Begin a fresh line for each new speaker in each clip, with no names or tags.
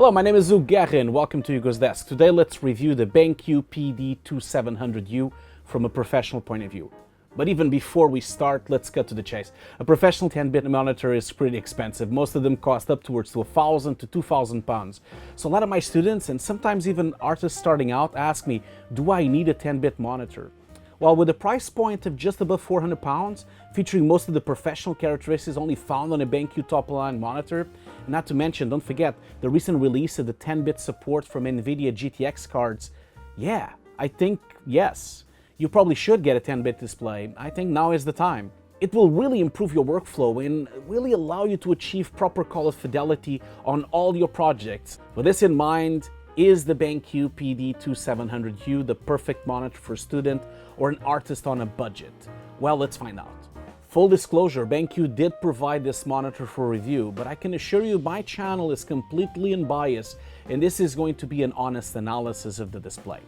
Hello, my name is Zug and welcome to Hugo's Desk. Today let's review the BenQ PD2700U from a professional point of view. But even before we start, let's cut to the chase. A professional 10-bit monitor is pretty expensive. Most of them cost upwards to 1,000 to 2,000 pounds. So a lot of my students, and sometimes even artists starting out, ask me, do I need a 10-bit monitor? Well, with a price point of just above 400 pounds, featuring most of the professional characteristics only found on a BenQ top-line monitor, and not to mention, don't forget, the recent release of the 10-bit support from NVIDIA GTX cards, yeah, I think, yes, you probably should get a 10-bit display. I think now is the time. It will really improve your workflow and really allow you to achieve proper color fidelity on all your projects. With this in mind, is the BenQ PD2700U the perfect monitor for a student or an artist on a budget? Well, let's find out. Full disclosure, BenQ did provide this monitor for review, but I can assure you my channel is completely unbiased and this is going to be an honest analysis of the display.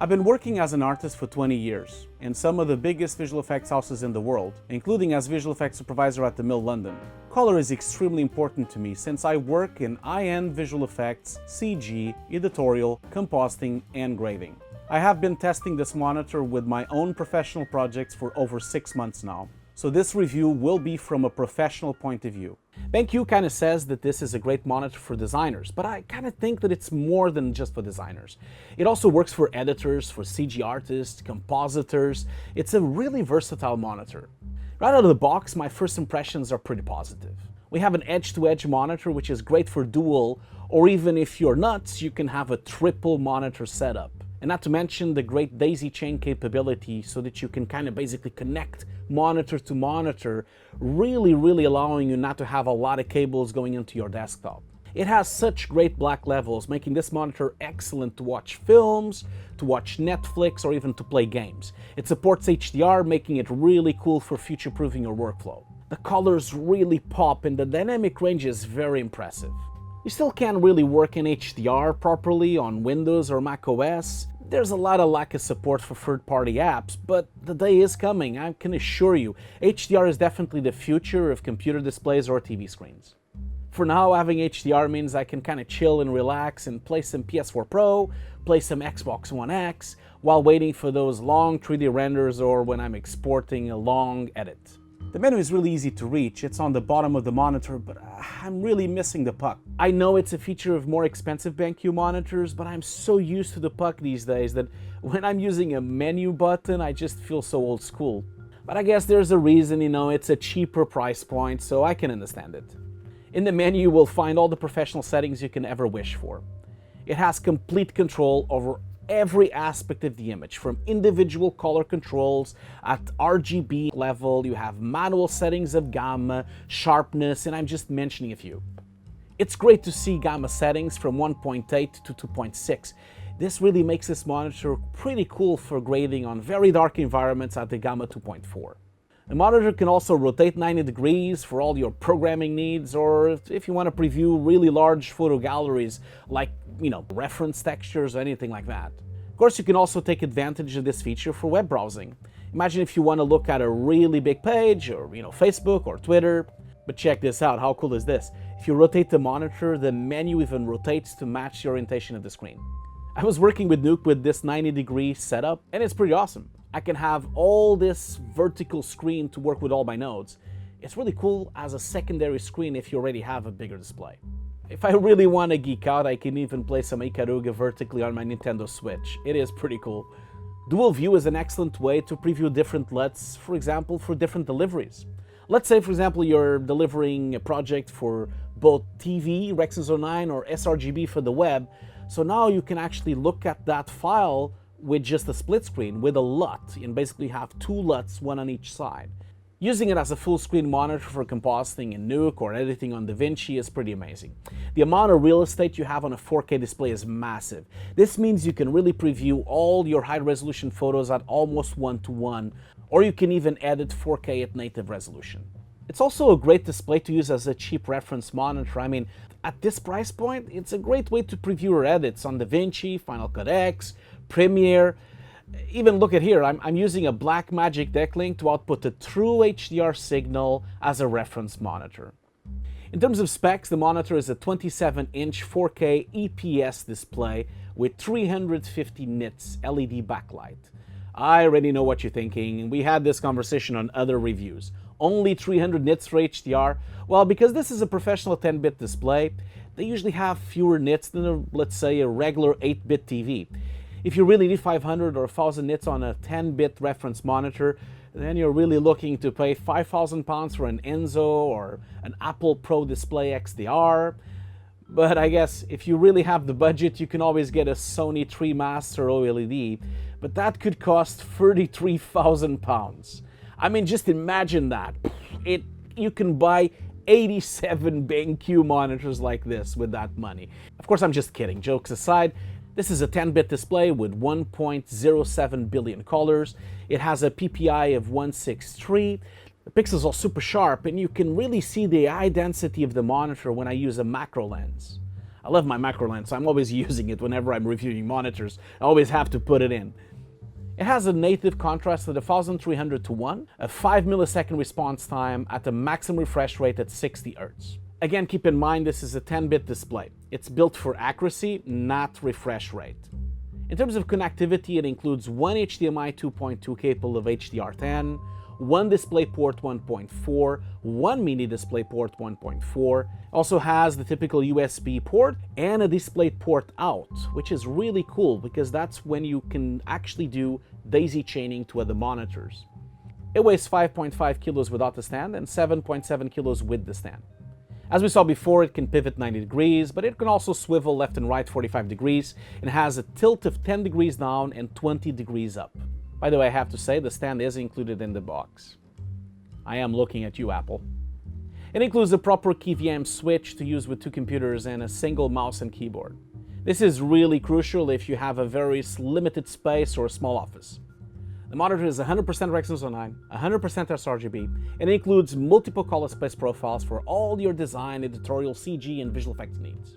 I've been working as an artist for 20 years in some of the biggest visual effects houses in the world, including as visual effects supervisor at the Mill London. Color is extremely important to me since I work in high-end visual effects, CG, editorial, compositing, and grading. I have been testing this monitor with my own professional projects for over 6 months now, so this review will be from a professional point of view. BenQ kind of says that this is a great monitor for designers, but I kind of think that it's more than just for designers. It also works for editors, for CG artists, compositors. It's a really versatile monitor. Right out of the box, my first impressions are pretty positive. We have an edge-to-edge monitor, which is great for dual, or even if you're nuts, you can have a triple monitor setup. And not to mention the great daisy chain capability so that you can kind of basically connect monitor to monitor, really allowing you not to have a lot of cables going into your desktop. It has such great black levels, making this monitor excellent to watch films, to watch Netflix, or even to play games. It supports HDR, making it really cool for future-proofing your workflow. The colors really pop and the dynamic range is very impressive. You still can't really work in HDR properly on Windows or Mac OS. There's a lot of lack of support for third-party apps, but the day is coming, I can assure you. HDR is definitely the future of computer displays or TV screens. For now, having HDR means I can kind of chill and relax and play some PS4 Pro, play some Xbox One X, while waiting for those long 3D renders or when I'm exporting a long edit. The menu is really easy to reach. It's on the bottom of the monitor, but I'm really missing the puck. I know it's a feature of more expensive BenQ monitors, but I'm so used to the puck these days that when I'm using a menu button, I just feel so old school. But I guess there's a reason, it's a cheaper price point, so I can understand it. In the menu, you will find all the professional settings you can ever wish for. It has complete control over every aspect of the image, from individual color controls at RGB level. You have manual settings of gamma, sharpness, and I'm just mentioning a few. It's great to see gamma settings from 1.8 to 2.6. This really makes this monitor pretty cool for grading on very dark environments at the gamma 2.4. The monitor can also rotate 90 degrees for all your programming needs, or if you want to preview really large photo galleries like, reference textures or anything like that. Of course, you can also take advantage of this feature for web browsing. Imagine if you want to look at a really big page or, Facebook or Twitter. But check this out, how cool is this? If you rotate the monitor, the menu even rotates to match the orientation of the screen. I was working with Nuke with this 90-degree setup, and it's pretty awesome. I can have all this vertical screen to work with all my nodes. It's really cool as a secondary screen if you already have a bigger display. If I really want to geek out, I can even play some Ikaruga vertically on my Nintendo Switch. It is pretty cool. DualView is an excellent way to preview different LUTs, for example, for different deliveries. Let's say, for example, you're delivering a project for both TV, Rex's 09, or sRGB for the web. So now you can actually look at that file with just a split screen with a LUT and basically have two LUTs, one on each side. Using it as a full screen monitor for compositing in Nuke or editing on DaVinci is pretty amazing. The amount of real estate you have on a 4K display is massive. This means you can really preview all your high resolution photos at almost 1:1, or you can even edit 4K at native resolution. It's also a great display to use as a cheap reference monitor. At this price point, it's a great way to preview your edits on DaVinci, Final Cut X, Premiere. Even look at here, I'm using a Blackmagic Decklink to output a true HDR signal as a reference monitor. In terms of specs, the monitor is a 27-inch 4K EPS display with 350 nits LED backlight. I already know what you're thinking. We had this conversation on other reviews. Only 300 nits for HDR? Well, because this is a professional 10-bit display, they usually have fewer nits than, let's say, a regular 8-bit TV. If you really need 500 or 1000 nits on a 10-bit reference monitor, then you're really looking to pay £5,000 for an Enzo or an Apple Pro Display XDR. But I guess if you really have the budget, you can always get a Sony 3 Master OLED, but that could cost £33,000. I mean, just imagine that. You can buy 87 BenQ monitors like this with that money. Of course, I'm just kidding. Jokes aside, this is a 10-bit display with 1.07 billion colors. It has a PPI of 163. The pixels are super sharp, and you can really see the eye density of the monitor when I use a macro lens. I love my macro lens, so I'm always using it whenever I'm reviewing monitors. I always have to put it in. It has a native contrast at 1300 to 1, a 5 millisecond response time at a maximum refresh rate at 60 Hz. Again, keep in mind this is a 10-bit display. It's built for accuracy, not refresh rate. In terms of connectivity, it includes one HDMI 2.2 capable of HDR10, one DisplayPort 1.4, one mini DisplayPort 1.4, also has the typical USB port and a DisplayPort out, which is really cool because that's when you can actually do daisy chaining to other monitors. It weighs 5.5 kilos without the stand and 7.7 kilos with the stand. As we saw before, it can pivot 90 degrees, but it can also swivel left and right 45 degrees and has a tilt of 10 degrees down and 20 degrees up. By the way, I have to say, the stand is included in the box. I am looking at you, Apple. It includes a proper KVM Switch to use with two computers and a single mouse and keyboard. This is really crucial if you have a very limited space or a small office. The monitor is 100% Rexon 9, 100% sRGB, and it includes multiple Colorspace profiles for all your design, editorial, CG, and visual effects needs.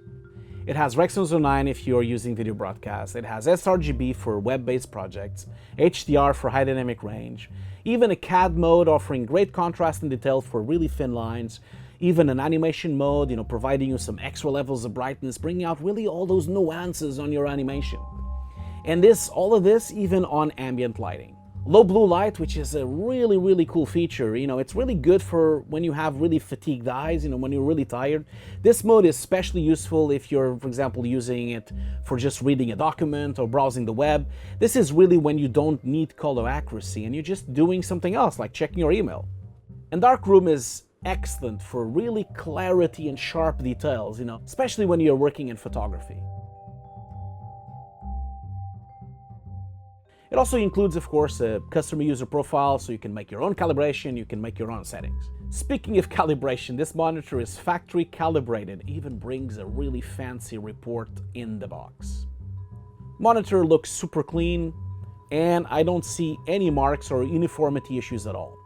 It has Rexon 9 if you're using video broadcast. It has sRGB for web-based projects, HDR for high dynamic range, even a CAD mode offering great contrast and detail for really thin lines, even an animation mode, providing you some extra levels of brightness, bringing out really all those nuances on your animation. And all of this even on ambient lighting. Low blue light, which is a really, really cool feature. It's really good for when you have really fatigued eyes, when you're really tired. This mode is especially useful if you're, for example, using it for just reading a document or browsing the web. This is really when you don't need color accuracy and you're just doing something else, like checking your email. And darkroom is excellent for really clarity and sharp details, especially when you're working in photography. It also includes, of course, a customer user profile, so you can make your own calibration, you can make your own settings. Speaking of calibration, this monitor is factory calibrated, even brings a really fancy report in the box. Monitor looks super clean, and I don't see any marks or uniformity issues at all.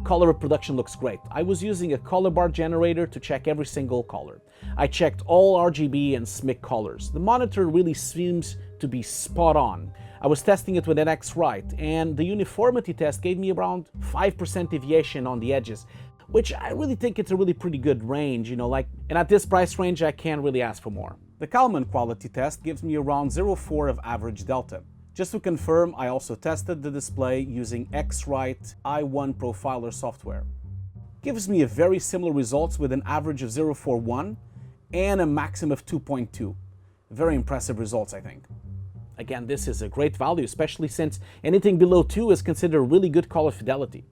Color reproduction looks great. I was using a color bar generator to check every single color. I checked all RGB and SMIC colors. The monitor really seems to be spot on. I was testing it with an X-Rite, and the uniformity test gave me around 5% deviation on the edges, which I really think it's a really pretty good range, and at this price range, I can't really ask for more. The Kalman quality test gives me around 0.4 of average delta. Just to confirm, I also tested the display using X-Rite i1 Profiler software. Gives me a very similar results with an average of 0.41 and a maximum of 2.2. Very impressive results, I think. Again, this is a great value, especially since anything below 2 is considered really good color fidelity.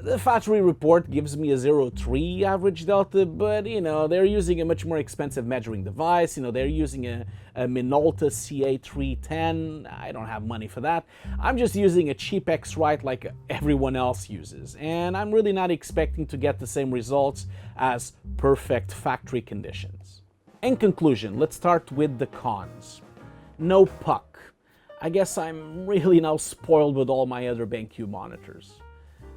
The factory report gives me a 0.3 average delta, but they're using a much more expensive measuring device. They're using a Minolta CA310. I don't have money for that. I'm just using a cheap X-Rite like everyone else uses, and I'm really not expecting to get the same results as perfect factory conditions. In conclusion, let's start with the cons. No puck. I guess I'm really now spoiled with all my other BenQ monitors.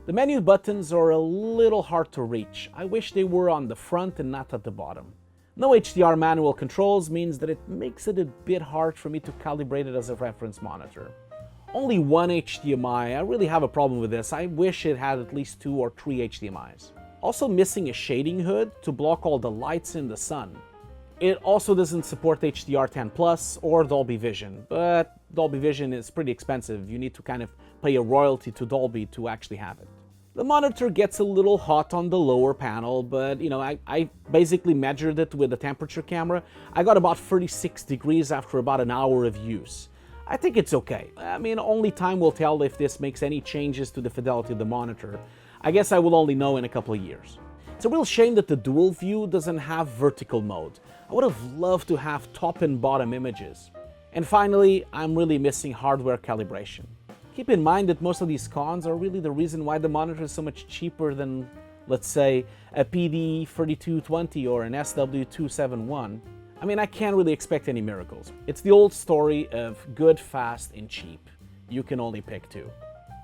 The menu buttons are a little hard to reach. I wish they were on the front and not at the bottom. No HDR manual controls means that it makes it a bit hard for me to calibrate it as a reference monitor. Only one HDMI, I really have a problem with this. I wish it had at least 2 or 3 HDMIs. Also missing a shading hood to block all the lights in the sun. It also doesn't support HDR10 Plus or Dolby Vision, but Dolby Vision is pretty expensive. You need to kind of pay a royalty to Dolby to actually have it. The monitor gets a little hot on the lower panel, but I basically measured it with a temperature camera. I got about 36 degrees after about an hour of use. I think it's okay. I mean, only time will tell if this makes any changes to the fidelity of the monitor. I guess I will only know in a couple of years. It's a real shame that the DualView doesn't have vertical mode. I would have loved to have top and bottom images. And finally, I'm really missing hardware calibration. Keep in mind that most of these cons are really the reason why the monitor is so much cheaper than, let's say, a PD2700 or an SW271. I mean, I can't really expect any miracles. It's the old story of good, fast, and cheap. You can only pick two.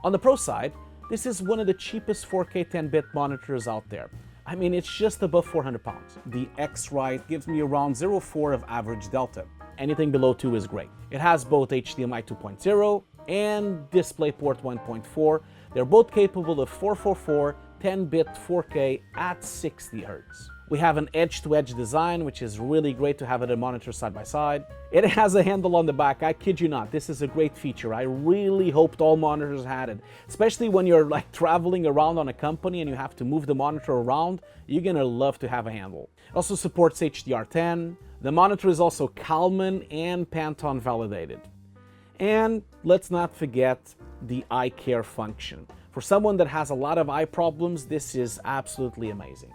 On the pro side, this is one of the cheapest 4K 10-bit monitors out there. I mean, it's just above 400 pounds. The X-Rite gives me around 0.4 of average delta. Anything below 2 is great. It has both HDMI 2.0 and DisplayPort 1.4. They're both capable of 444 10-bit 4K at 60 Hz. We have an edge-to-edge design, which is really great to have it in monitor side by side. It has a handle on the back. I kid you not, this is a great feature. I really hoped all monitors had it, especially when you're like traveling around on a company and you have to move the monitor around. You're gonna love to have a handle. It also supports HDR10. The monitor is also Kalman and Pantone validated. And let's not forget the eye care function. For someone that has a lot of eye problems, this is absolutely amazing.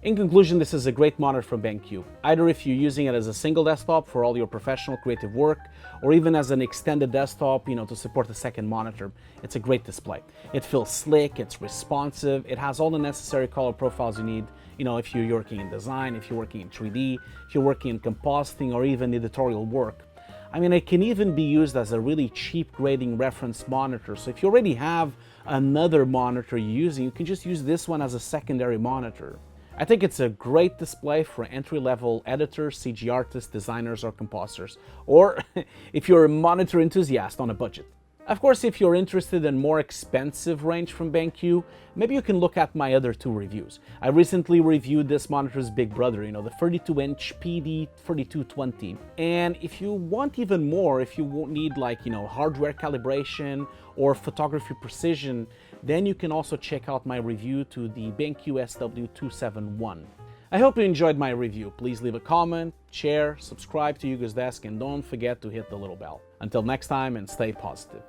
In conclusion, this is a great monitor from BenQ. Either if you're using it as a single desktop for all your professional creative work, or even as an extended desktop, to support a second monitor, it's a great display. It feels slick, it's responsive, it has all the necessary color profiles you need, if you're working in design, if you're working in 3D, if you're working in compositing, or even editorial work. I mean, it can even be used as a really cheap grading reference monitor. So if you already have another monitor you're using, you can just use this one as a secondary monitor. I think it's a great display for entry-level editors, CG artists, designers, or composers, or if you're a monitor enthusiast on a budget. Of course, if you're interested in more expensive range from BenQ, maybe you can look at my other two reviews. I recently reviewed this monitor's big brother, the 32-inch PD2700. And if you want even more, if you need hardware calibration or photography precision, then you can also check out my review to the BenQ SW271. I hope you enjoyed my review. Please leave a comment, share, subscribe to Hugo's Desk, and don't forget to hit the little bell. Until next time, and stay positive.